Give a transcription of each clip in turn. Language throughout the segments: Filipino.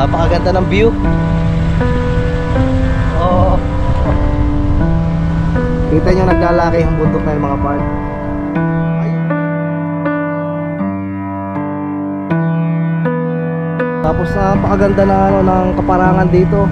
Napakaganda ng view. Oh. Kita nyo naglalaki yung bundok na yung mga part. Tapos napakaganda na ng kaparangan dito.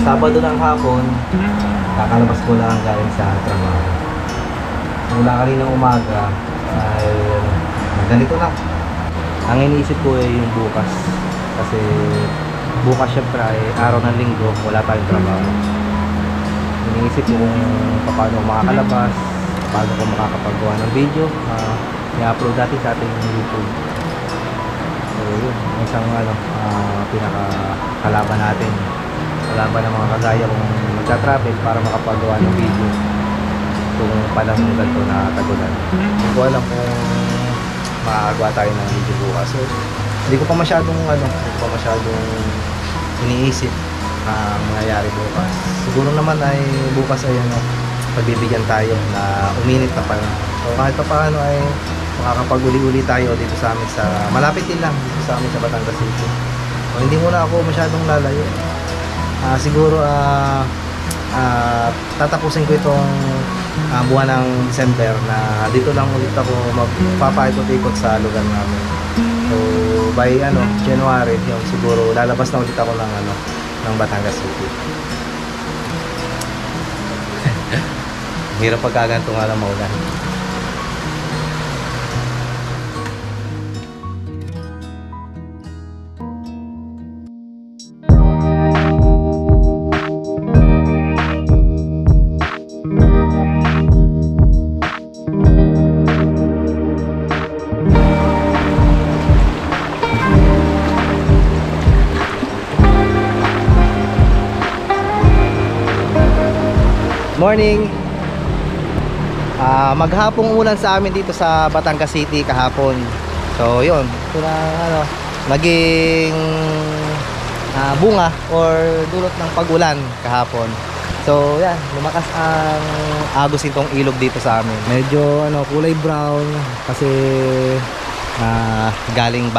Sabado ng hapon, kakalabas ko lang galing sa trabaho. Mula kaninang umaga ay ganito lang. Ang iniisip ko ay yung bukas. Kasi bukas syempre ay araw ng linggo, wala tayong trabaho. Iniisip ko kung paano makakalabas, paano ko makakapagawa ng video, i-upload natin sa ating YouTube. So yun, isang pinakakalaban natin. Wala ba ng mga kagaya kung magta-travel para makapagawa ng video kung palang ganito na tagulan. Hindi ko alam kung makakagawa tayo ng video bukas. So hindi ko pa masyadong iniisip ang mangyayari bukas. Siguro naman ay bukas ay pagbibigyan tayo na uminit na pa. So kahit pa paano ay makakapag-uli-uli tayo dito sa amin sa malapit din lang dito sa amin sa Batangas City. So, hindi muna ako masyadong lalayo. Siguro tatapusin ko itong buwan ng December na dito lang ulit ako magpapaikot-ikot sa lugar namin. So by January yung siguro lalabas na ulit ako ng Batangas City. Hirap pagkaganto nga lang maulan. Morning. Maghapong ulan sa amin dito sa Batangas City kahapon. So yun, ito na naging bunga or dulot ng pag-ulan kahapon. So yan, lumakas ang agos itong ilog dito sa amin. Medyo kulay brown kasi galing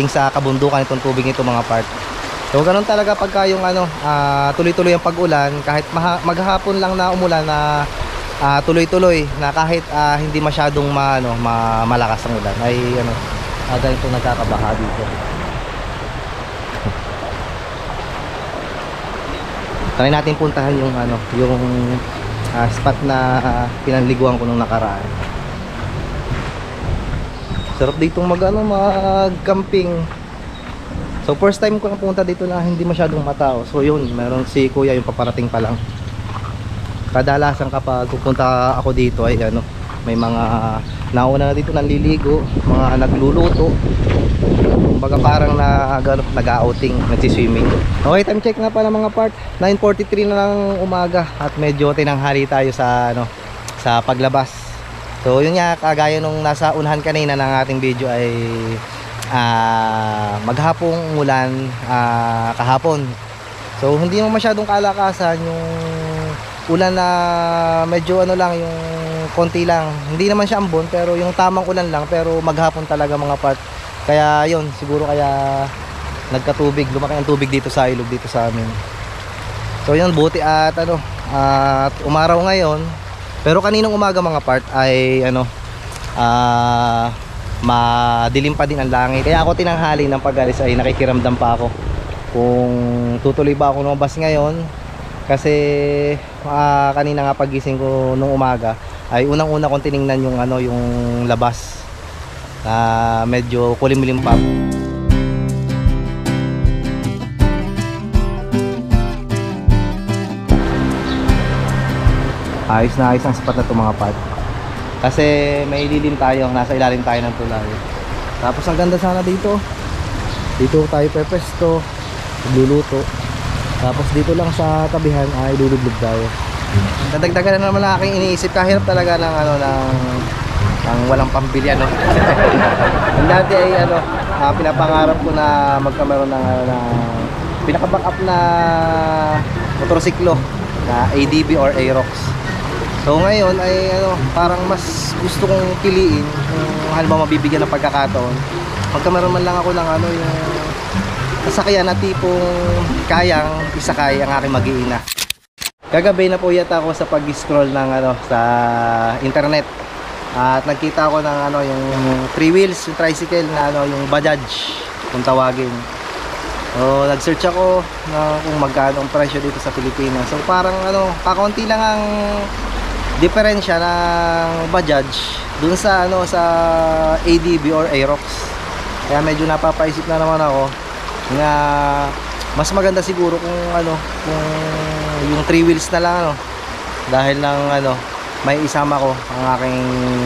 sa kabundukan itong tubig nito mga part. So ganun talaga pagka yung tuloy-tuloy ang pag-ulan, kahit maghapon lang na umulan na tuloy-tuloy na kahit hindi masyadong malakas ang ulan ay ganito nagkakabaha dito. Try natin puntahan yung spot na pinanliguan ko nung nakaraan. Sarap dito mag-camping. So first time ko na punta dito na hindi masyadong matao. So yun, meron si kuya yung paparating pa lang. Kadalasan kapag pupunta ako dito ay may mga nauna na dito nanliligo, mga nagluluto. Kumbaga parang nag-outing, nagsi-swimming. Okay, time check nga pala mga part. 9:43 na ng umaga at medyo tinanghali tayo sa paglabas. So yun nga, kagaya nung nasa unahan kanina ng ating video ay maghapong ulan kahapon. So hindi naman masyadong kalakasan yung ulan na medyo lang yung konti lang. Hindi naman siya ambon pero yung tamang ulan lang, pero maghapon talaga mga part. Kaya yun, siguro kaya nagkatubig, lumaki ang tubig dito sa ilog dito sa amin. So yun, buti at umaraw ngayon. Pero kaninang umaga mga part ay madilim pa din ang langit. Kaya ako tinanghali ng pag-alis ay nakikiramdam pa ako kung tutuloy ba ako lumabas ngayon. Kasi kanina nga pagising ko nung umaga ay unang-una kong tiningnan yung yung labas na medyo kulimlim pa. Ayos na ayos ang spot na ito mga pat. Kasi may lilim tayo, nasa ilalim tayo ng tulay. Tapos ang ganda sana dito. Dito tayo pepesto, magluluto. Tapos dito lang sa tabihan ay lulublog tayo. Dadagdagan na naman ang aking iniisip. Kahirap talaga ng ano ng walang pambili ano. Ang dati ay ano, pinapangarap ko na magkameron ng pinaka-back up na motorsiklo na ADB or Aerox. So ngayon ay ano, parang mas gusto kong piliin kung halimbawa mabibigyan ng pagkakataon. Magkameron man lang ako ng ano yung sasakyan na tipong kayang isakay ang aking mag-iina. Kagabi na po yata ako sa pag-scroll ng ano sa internet. At nagkita ako ng ano yung 3 wheels, yung tricycle na ano yung Bajaj kung tawagin. So nag-search ako na kung magkano ang presyo dito sa Pilipinas. So parang ano, kakaunti lang ang diferensya ng Bajaj dun sa ano sa ADB or Aerox. Kaya medyo napapaisip na naman ako na mas maganda siguro kung ano kung yung 3 wheels na lang ano, dahil ng ano may isama ko ang aking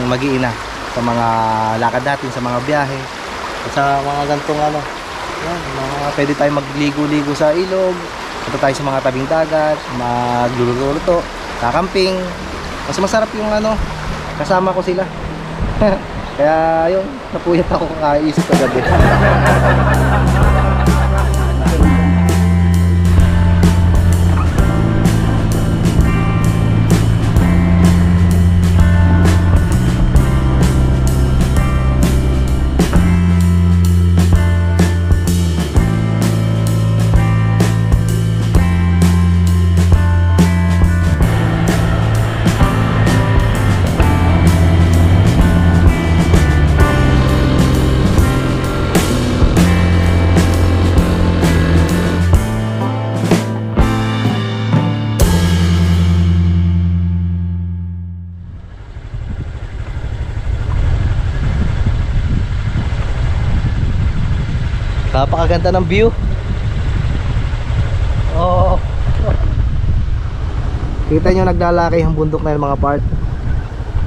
mag-iina sa mga lakad natin, sa mga biyahe at sa mga gantong ano yan, pwede tayo magligo-ligo sa ilog, punta tayo sa mga tabing dagat, magluluto, kakamping. Mas masarap yung ano kasama ko sila. Kaya yun, napuyat ako kakaisip kagabi. Napakaganda ng view. Oh. Kita nyo naglalaki ang bundok na yung mga part.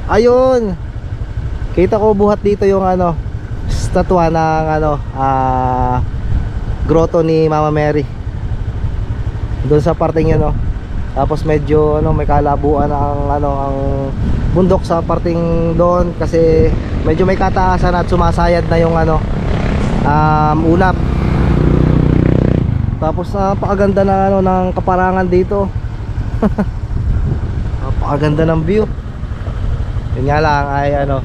Ayun. Kita ko buhat dito yung ano statwa ng ano grotto ni Mama Mary. Doon sa parteng yun no. Tapos medyo ano may kalabuan ang ano ang bundok sa parteng doon kasi medyo may kataasan at sumasayad na yung ano ulap. Tapos napakaganda na ano ng kaparangan dito. Napakaganda ng view. Yun nga lang ay ano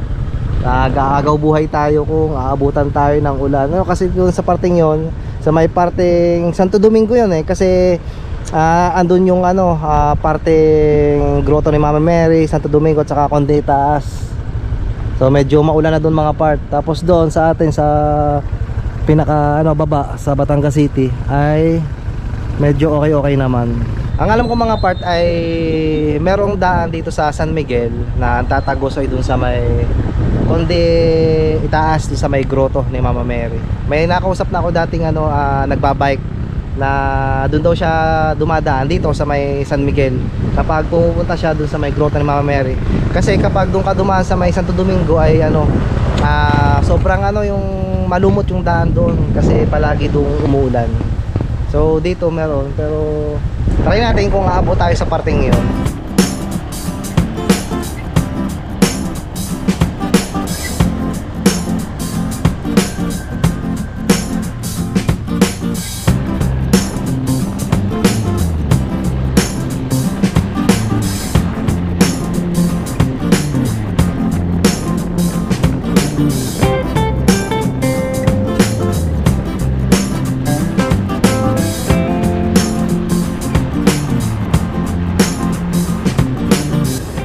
nag-aagaw buhay tayo kung aabutan tayo ng ulan ano, kasi doon sa parteng yon, sa may parteng Santo Domingo yun kasi andun yung ano parteng grotto ni Mama Mary, Santo Domingo at saka Conde Taas. So medyo maulan na doon mga part. Tapos doon sa atin sa pinaka ano baba sa Batangas City ay medyo okay naman. Ang alam ko mga part ay merong daan dito sa San Miguel na tatagos ay dun sa may Conde Itaas, dun sa may grotto ni Mama Mary. May nakausap na ako dating ano nagbabike na dun daw siya dumadaan dito sa may San Miguel kapag pumunta siya dun sa may grotto ni Mama Mary. Kasi kapag dun ka dumaan sa may Santo Domingo ay ano sobrang ano yung malumot yung daan doon kasi palagi doon umuulan. So dito meron, pero try natin kung aabot tayo sa parteng yun.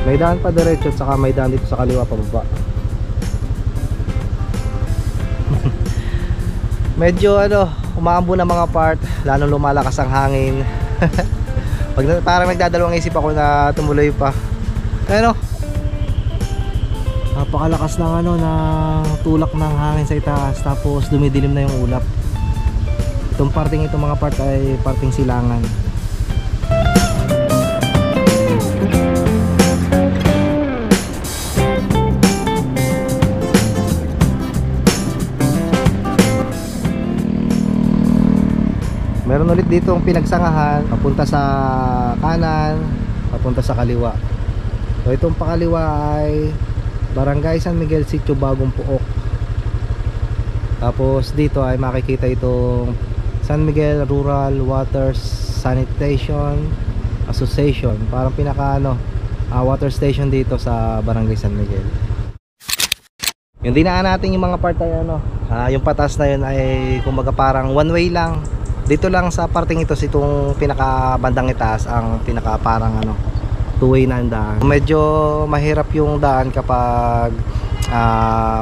May daan pa diretso at saka may daan dito sa kaliwa pababa. Medyo ano, umaambo na mga part, lalo lumalakas ang hangin. Parang nagdadalawang isip ako na tumuloy pa. Ano? Napakalakas ng ano ng tulak ng hangin sa itaas, tapos dumidilim na yung ulap. Itong parting ito mga part ay parting silangan. ulit dito ang pinagsangahan, papunta sa kanan, papunta sa kaliwa. So itong pakaliwa ay Barangay San Miguel, Sitio Bagong Puok. Tapos dito ay makikita itong San Miguel Rural Water Sanitation Association, parang pinaka water station dito sa Barangay San Miguel. Yung dinaan natin yung mga part ay yung patas na yun ay kumbaga parang one way lang. Dito lang sa parting ito, itong pinaka bandang itaas ang pinaka parang two way na daan. Medyo mahirap yung daan kapag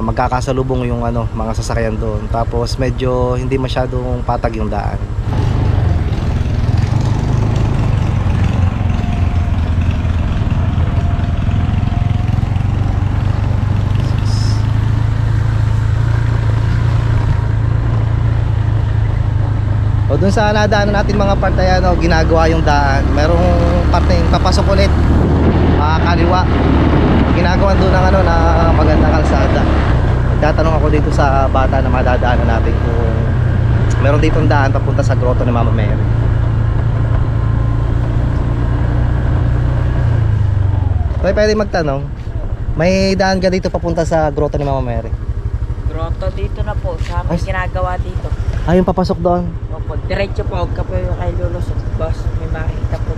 magkakasalubong yung mga sasakyan doon. Tapos medyo hindi masyadong patag yung daan. O dun sa nadaanan natin mga part ay ginagawa yung daan. Merong parte yung papasok ulit kaliwa. Ginagawa doon ng na magandang kalsada. Tatanong ako dito sa bata na madadaanan natin kung meron ditong daan papunta sa grotto ni Mama Mary. Tayo pwede magtanong, may daan ka dito papunta sa grotto ni Mama Mary? Grotto dito na po, sa amin ginagawa dito. Yung papasok doon? Opo, diretso po, huwag ka po yung kay lulusot. Boss, may makikita po.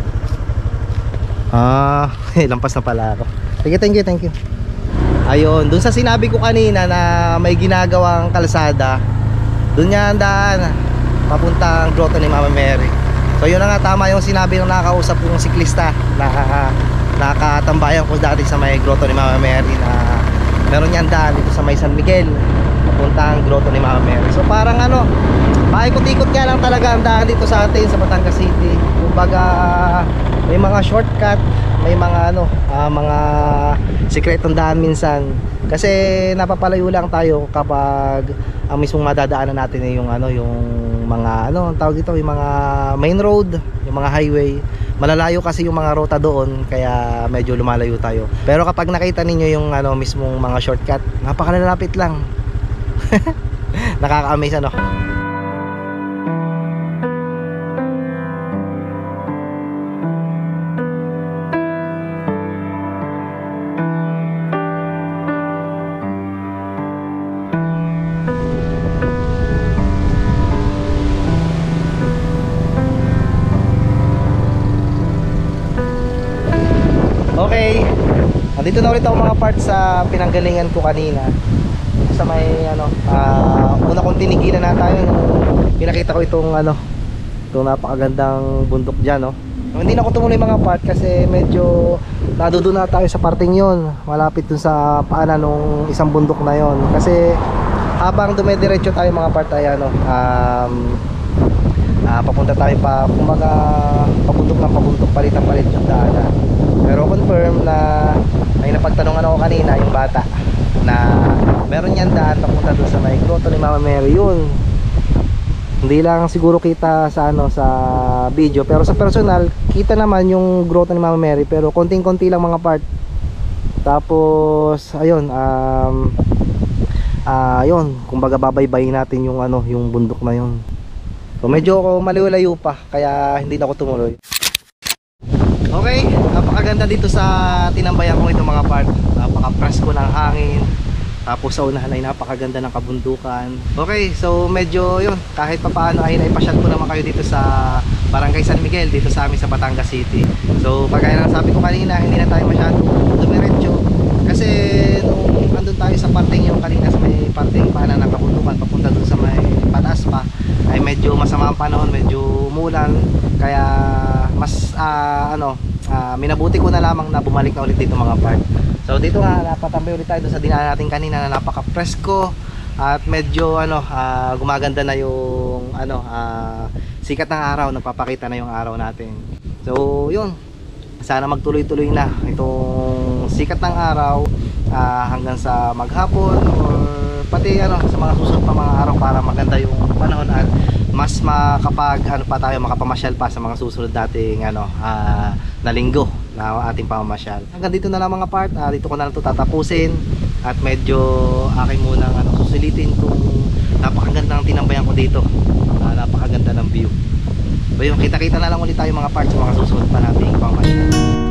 Lampas na pala ako. Sige, thank you. Ayun, dun sa sinabi ko kanina na may ginagawang kalsada, dun yan daan papuntang grotto ni Mama Mary. So yun na nga, tama yung sinabi ng nakakausap kong siklista na nakatambayan ko dati sa may grotto ni Mama Mary, na meron yan daan dito sa may San Miguel papuntang grotto ni Mama Mary. So parang paikot-ikot nga lang talaga ang daan dito sa atin sa Batangas City. Kumbaga may mga shortcut, may mga mga sikretong daan minsan. Kasi napapalayo lang tayo kapag ang mismong madadaanan natin ay yung yung mga ang tawag dito, yung mga main road, yung mga highway. Malalayo kasi yung mga ruta doon, kaya medyo lumalayo tayo. Pero kapag nakita ninyo yung mismong mga shortcut, napakalalapit lang. Nakaka-amaze Okay, andito na ulit ako mga parts sa pinanggalingan ko kanina. Sa may una kong tinigilan na tayo nung pinakita ko itong itong napakagandang bundok dyan Hindi na ako tumuloy mga part kasi medyo nadudun na tayo sa parting yon, malapit dun sa paanan nung isang bundok na yon. Kasi habang dumediretso tayo mga part ay papunta tayo pa, kumbaga pabundok ng pabundok, palit yung daanan. Pero confirm na may napagtanungan ako kanina yung bata na meron yan daan papunta doon sa may grotto ni Mama Mary. Yun, hindi lang siguro kita sa sa video, pero sa personal kita naman yung grotto ni Mama Mary, pero konting-konti lang mga part. Tapos ayun, ayun, kumbaga babaybayin natin yung yung bundok na yun. So medyo malayo pa, kaya hindi na ako tumuloy. Okay, napakaganda dito sa tinambayan ko itong mga part. Napaka-presko ng hangin. Tapos sa unahan ay napakaganda ng kabundukan. Okay, so medyo yun, kahit papaano ay naipasyal ko naman kayo dito sa Barangay San Miguel, dito sa amin sa Batangas City. So pagkaya ng sabi ko kanina, hindi na tayo masyadong dumiretso. Kasi nung andun tayo sa parting yung kanina sa may parting paanan ng kabundukan papunta doon sa may pataas pa, ay medyo masama ang panahon, medyo umulan. Kaya mas minabuti ko na lamang na bumalik na ulit dito mga part. So dito nga napatambay ulit tayo sa dinaanan natin kanina na napaka-presko at medyo gumaganda na yung sikat ng araw, nagpapakita na yung araw natin. So yun, sana magtuloy-tuloy na itong sikat ng araw hanggang sa maghapon or pati sa mga susunod pa mga araw para maganda yung panahon at mas makapag pa tayo, makapamasyal pa sa mga susunod nating na linggo na ating pamamasyal. Hanggang dito na lang mga part, dito ko na lang ito tatapusin at medyo aking munang susulitin kung napakaganda ng tinambayan ko dito, napakaganda ng view. So yun, kita-kita na lang ulit tayo mga parts sa mga susunod pa nating pamasyal.